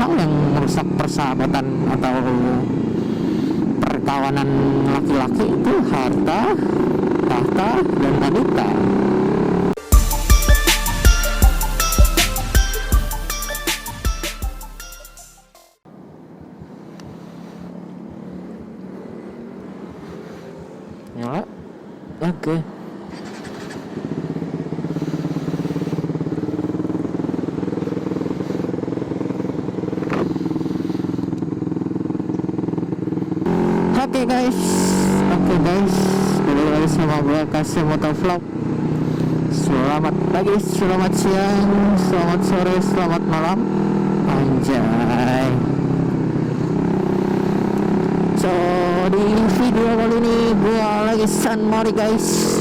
hal yang merusak persahabatan atau perkawanan laki-laki itu harta, tahta, dan wanita. Nyala? Oke. Oke guys, kembali lagi sama gue KZMotovlog. Selamat pagi, selamat siang, selamat sore, selamat malam. Anjay. So di video kali ini gue lagi Sunmori guys.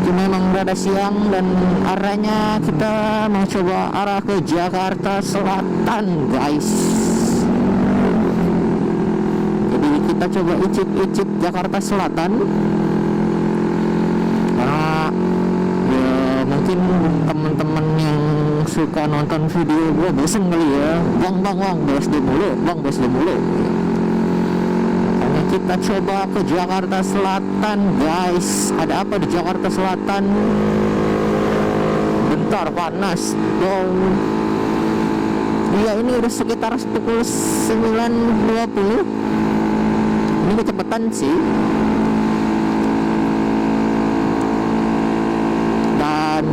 Cuma memang rada siang dan arahnya kita mau coba arah ke Jakarta Selatan guys. Kita coba icip-icip Jakarta Selatan karena ya mungkin teman-teman yang suka nonton video gue bosen kali ya, bang BSD mulu, makanya kita coba ke Jakarta Selatan guys. Ada apa di Jakarta Selatan? Bentar, panas dong. Iya, ini udah sekitar pukul 9.20. Ini kecepatan sih. Dan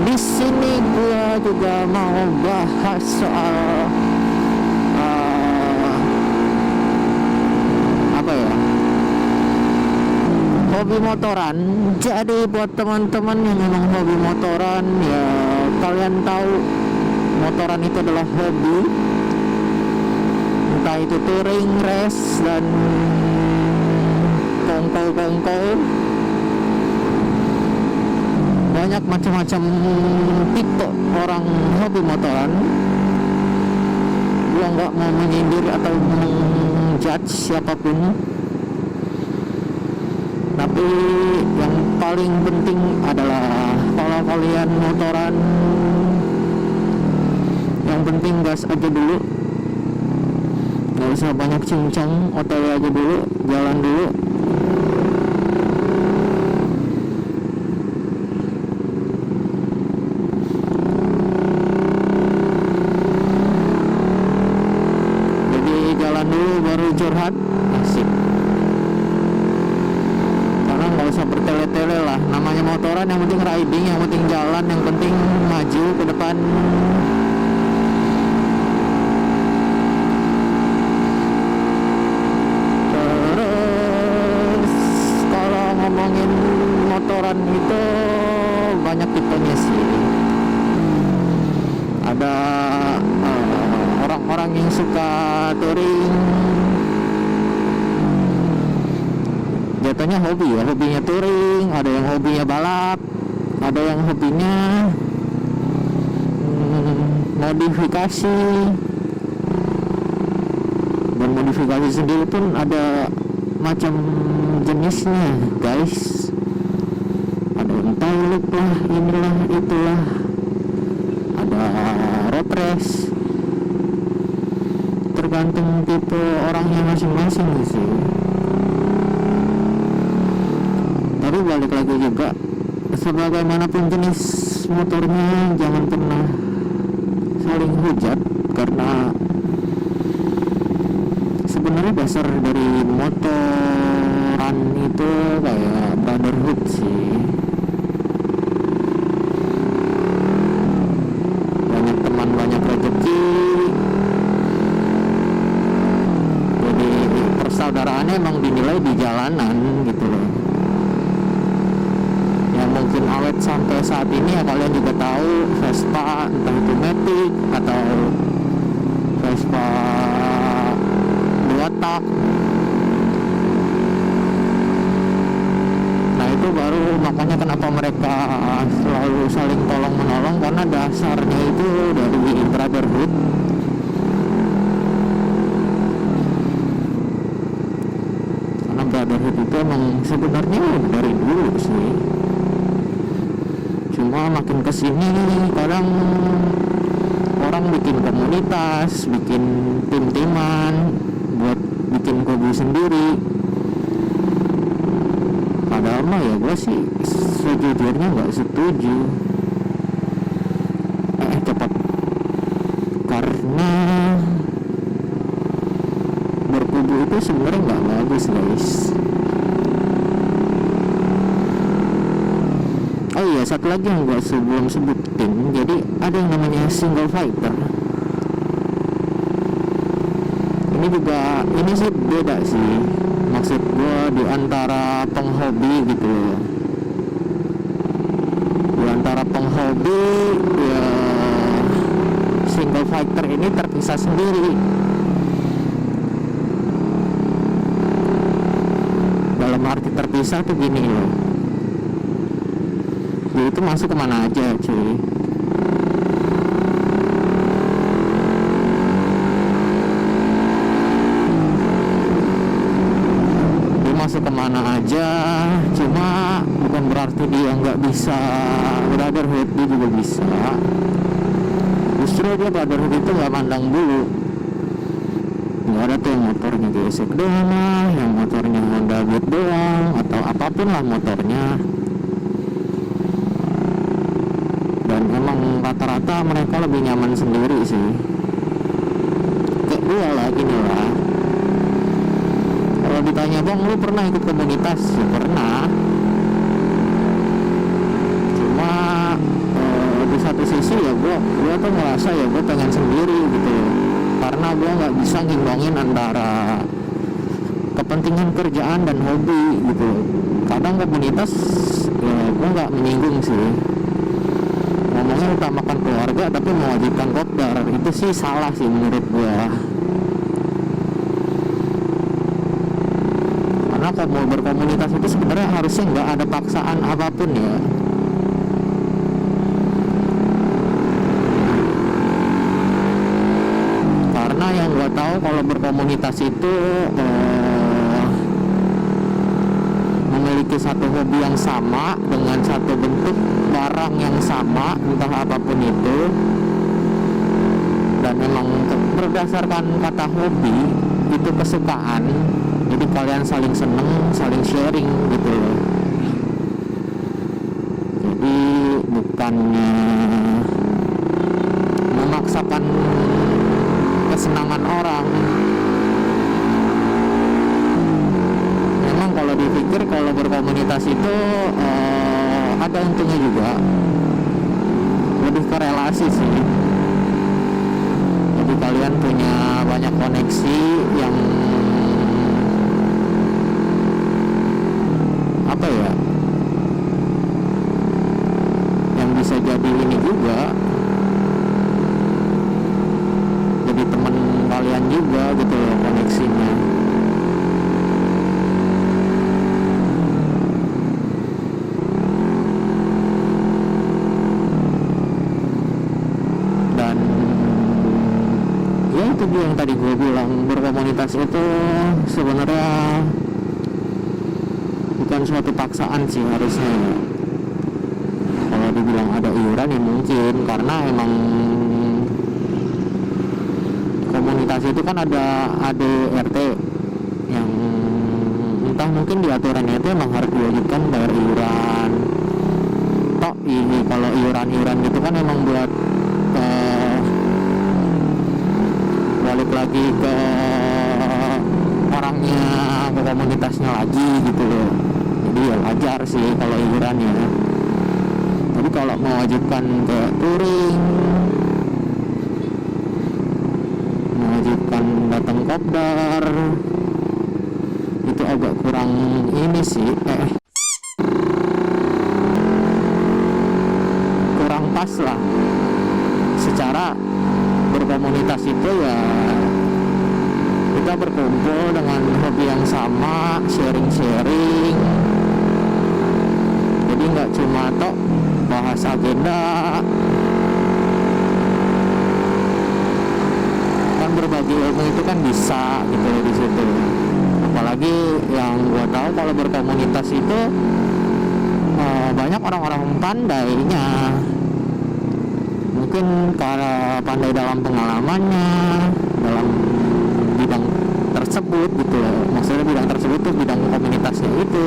di sini gua juga mau bahas soal apa ya? Hobi motoran. Jadi buat teman-teman yang memang hobi motoran, ya kalian tahu motoran itu adalah hobi. Entah itu touring, race, dan kongko. Banyak macam-macam tipe orang hobi motoran. Gua nggak mau menyindir atau menjudge siapapun, tapi yang paling penting adalah kalau kalian motoran, yang penting gas aja dulu. Gak usah banyak cincang, OTW aja dulu, jalan dulu. Jadi jalan dulu baru curhat, asik. Karena gak usah bertele-tele lah, namanya motoran yang penting riding, yang penting jalan, yang penting maju ke depan. Itu banyak tipenya sih. Ada orang-orang yang suka touring, jatuhnya hobi ya, hobinya touring. Ada yang hobinya balap, ada yang hobinya modifikasi. Dan modifikasi sendiri pun ada macam jenisnya guys. Tailuk lah, inilah, itulah. Ada road race. Tergantung tipe orangnya masing-masing sih. Tapi balik lagi juga, sebagaimanapun jenis motornya, jangan pernah saling hujat. Karena sebenarnya dasar dari motoran itu kayak brotherhood sih. Banyak rezeki. Jadi persaudaraannya emang dinilai di jalanan gitu loh. Yang mungkin awet sampai saat ini ya kalian juga tahu, Vespa, entah itu Matic atau Vespa 2 tak. Nah itu baru makanya kenapa mereka selalu saling tolong menolong, karena dasarnya itu dari brotherhood. Karena brotherhood itu emang sebenarnya dari dulu sih, cuma makin kesini kadang komunitas, bikin tim-timan, buat bikin kubu sendiri. Padahal mah ya gue sih sejujurnya nggak setuju. Cepat. Karena berkubu itu sebenarnya nggak bagus, guys. Oh iya, satu lagi yang gue sebelum sebutin, jadi ada yang namanya single fighter. Ini juga, ini sih beda sih. Maksud gue di antara penghobi gitu loh. Di antara penghobi ya, single fighter ini terpisah sendiri. Dalam arti terpisah tuh gini loh, dia itu masuk kemana aja cuy. Dia masuk kemana aja, cuma bukan berarti dia nggak bisa brotherhood, dia juga bisa. Justru dia brotherhood itu nggak pandang bulu. Nggak ada tuh yang motornya gesek doang lah, yang motornya Honda Beat doang, atau apapun lah motornya. Dan emang rata-rata mereka lebih nyaman sendiri sih. Kayak gue lah, gini lah. Kalau ditanya, bang lu pernah ikut komunitas? Ya pernah. Cuma di satu sisi ya gue tuh ngerasa ya gue pengen sendiri gitu. Karena gue nggak bisa ngimbangin antara kepentingan kerjaan dan hobi gitu. Kadang komunitas ya gue nggak menyinggung sih, ngomongnya utamakan keluarga tapi mewajibkan kopdar, itu sih salah sih menurut gue. Karena kalau mau berkomunitas itu sebenarnya harusnya nggak ada paksaan apapun ya. Karena yang gue tahu kalau berkomunitas itu memiliki satu hobi yang sama dengan satu bentuk barang yang sama, entah apapun itu, dan memang berdasarkan kata hobi itu kesukaan, jadi kalian saling seneng, saling sharing gitu loh. Jadi bukannya memaksakan kesenangan orang. Memang kalau dipikir, kalau berkomunitas itu ada untungnya juga, lebih ke relasi sih. Jadi kalian punya banyak koneksi yang apa ya, yang bisa jadi ini juga, jadi teman kalian juga gitu loh koneksinya. Dan ya itu yang tadi gue bilang, berkomunitas itu sebenarnya bukan suatu paksaan sih harusnya. Kalau dibilang ada iuran ya mungkin, karena emang komunitas itu kan ada ADRT yang entah mungkin di aturannya itu emang harus diwajibkan bayar iuran. Toh ini kalau iuran gitu kan emang buat balik lagi ke orangnya, ke komunitasnya lagi gitu loh. Jadi ya wajar sih kalau iurannya. Tapi kalau mewajibkan ke touring, mewajibkan datang kopdar, itu agak kurang ini sih, kurang pas lah. Secara berkomunitas itu ya kita berkumpul dengan hobi yang sama, sharing-sharing. Jadi nggak cuma tok bahas agenda, kan berbagi ilmu itu kan bisa gitu di situ. Apalagi yang gua tahu kalau berkomunitas itu banyak orang-orang pandainya. mungkin karena pandai dalam pengalamannya dalam bidang tersebut gitu ya. Maksudnya bidang tersebut tuh bidang komunitasnya itu.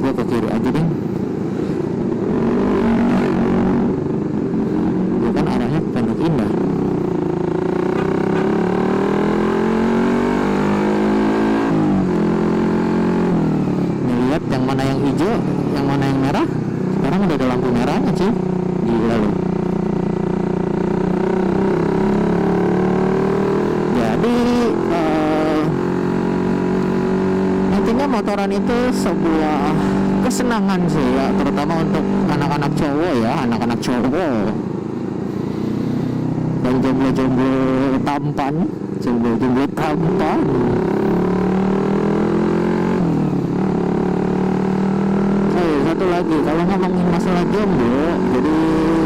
Gue ke kiri aja deh. Gue kan arahnya Pondok Indah. Lihat yang mana yang hijau, yang mana yang merah. Sekarang udah ada lampu merahnya sih. Gila loh. Jadi intinya motoran itu sebuah kesenangan sih ya, terutama untuk anak-anak cowok ya, anak-anak cowok dan jomblo-jomblo tampan, jomblo-jomblo tampan. Satu lagi, kalau ngomongin masalah jomblo, jadi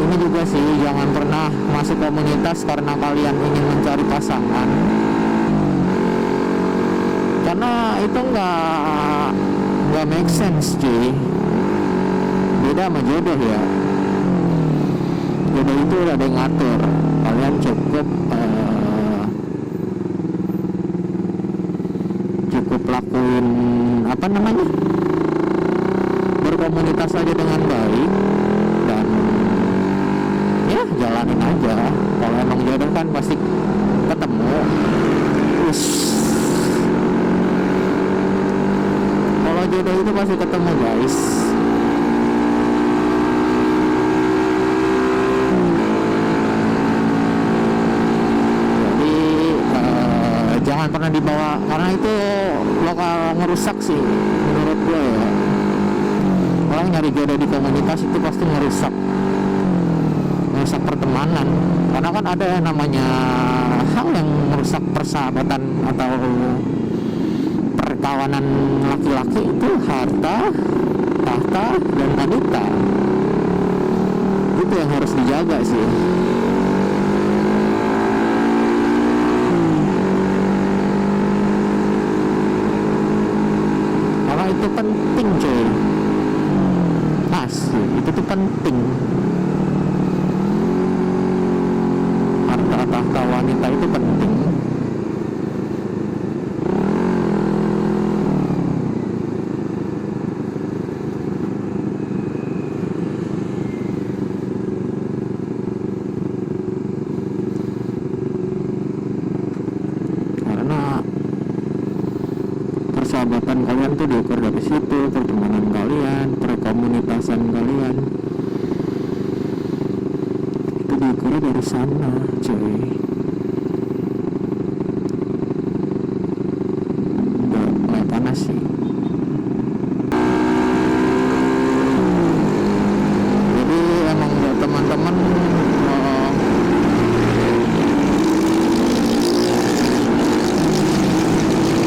ini juga sih, jangan pernah masuk komunitas karena kalian ingin mencari pasangan, karena itu nggak make sense cuy. Beda sama jodoh ya. Jodoh itu udah ada yang ngatur, kalian cukup lakuin apa namanya, berkomunitas aja dengan baik dan ya jalanin aja. Kalau emang jodoh kan pasti ketemu. Kalau jodoh itu pasti ketemu guys. Jadi jangan pernah dibawa, karena itu lokal ngerusak sih menurut gue ya. Orang nyari jodoh di komunitas itu pasti ngerusak pertemanan, karena kan ada yang namanya hal yang merusak persahabatan atau perkawanan laki-laki itu harta, tahta, dan wanita. Itu yang harus dijaga sih. Karena itu penting cuy. Asli, itu tuh penting. Harta, tahta, wanita itu penting. Persahabatan kalian tuh diukur dari situ, pertemanan kalian, perkomunitasan kalian itu diukur dari sana, cuy. Udah mulai panas sih. Jadi emang buat teman-teman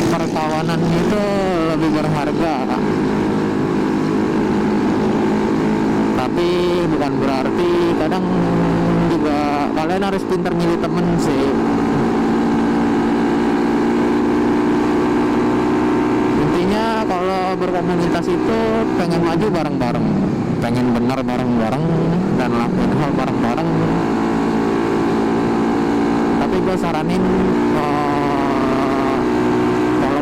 perkawanan itu lebih berharga, tapi bukan berarti kadang juga kalian harus pintar milih temen sih. Intinya kalau berkomunitas itu pengen maju bareng-bareng, pengen benar bareng-bareng, dan lakuin hal bareng-bareng. Tapi gue saranin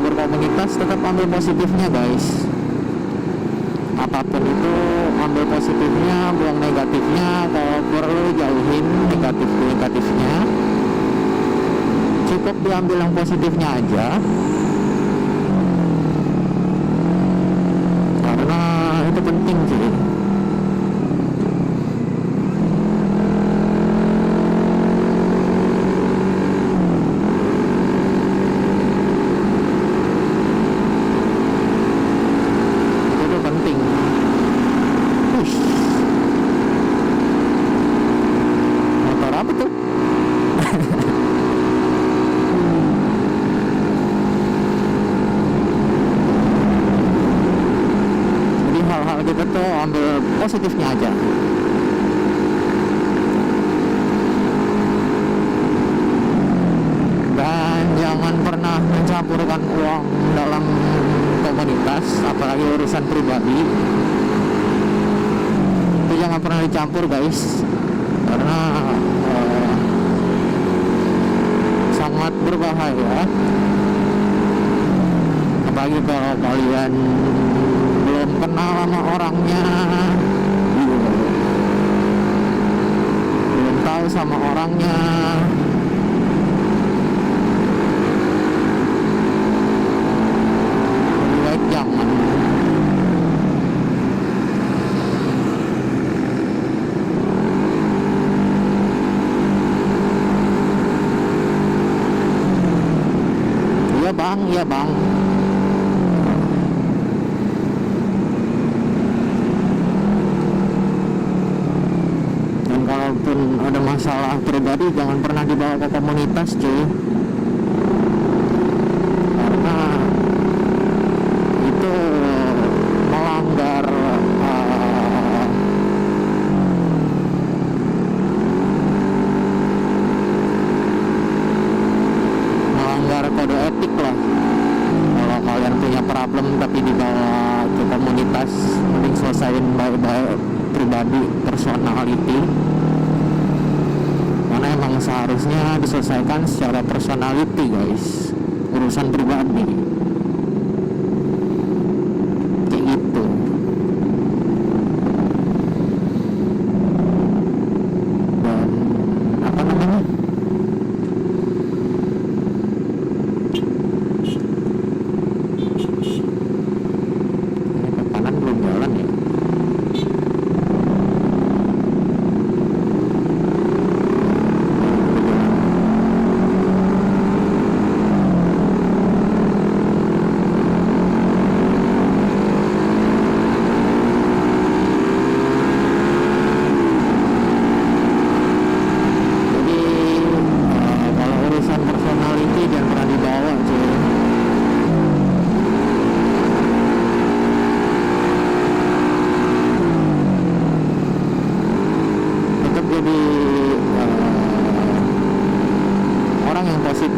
berkomunitas tetap ambil positifnya guys. Apapun itu ambil positifnya, buang negatifnya. Kalau perlu jauhin negatifnya. Cukup diambil yang positifnya aja, karena itu penting sih. Positifnya aja. Dan jangan pernah mencampurkan uang dalam komunitas, apalagi urusan pribadi. Itu jangan pernah dicampur guys, karena sangat berbahaya. Apalagi kalau kalian belum kenal sama orangnya, belum tahu sama orangnya, lebih baik jangan. Iya bang. Dan kalaupun ada masalah pribadi jangan pernah dibawa ke komunitas cuy, karena itu melanggar kode etik lah. Kalau kalian punya problem tapi dibawa ke komunitas, mending selesaiin baik-baik, pribadi, personality. Karena emang seharusnya diselesaikan secara personality guys, urusan pribadi kayak gitu. Dan apa namanya,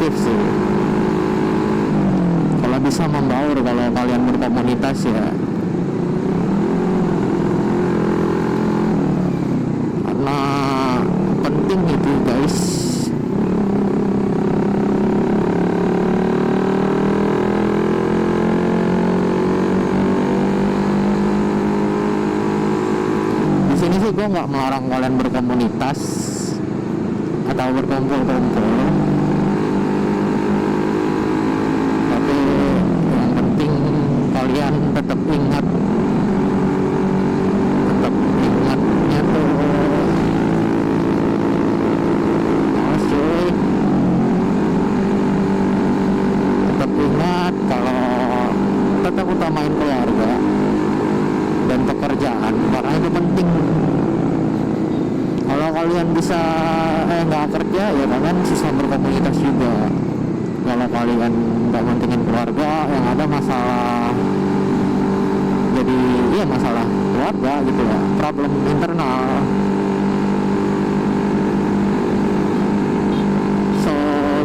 sih kalau bisa membaur kalau kalian berkomunitas ya, karena penting itu guys. Di sini sih gue nggak melarang kalian berkomunitas atau berkumpul-kumpul, kalian tetap ingatnya tuh, cuy, tetap ingat kalau tetap utamain keluarga dan pekerjaan, karena itu penting. Kalau kalian bisa nggak kerja ya kalian susah berkomunitas juga. Kalau kalian nggak mentingin keluarga, yang ada masalah, jadi iya masalah keluarga gitu ya, problem internal. So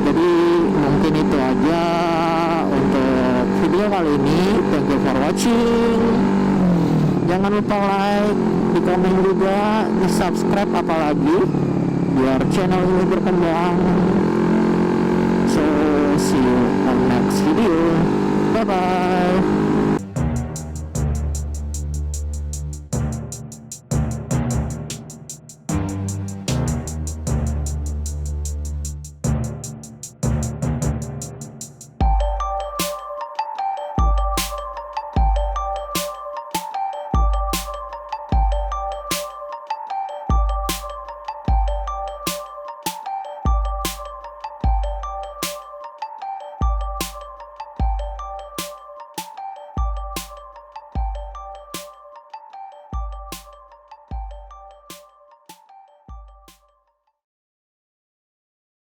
jadi mungkin itu aja untuk video kali ini. Thank you for watching. Jangan lupa like, di komen juga, di subscribe apalagi biar channel ini berkembang. So see you on next video. Bye bye.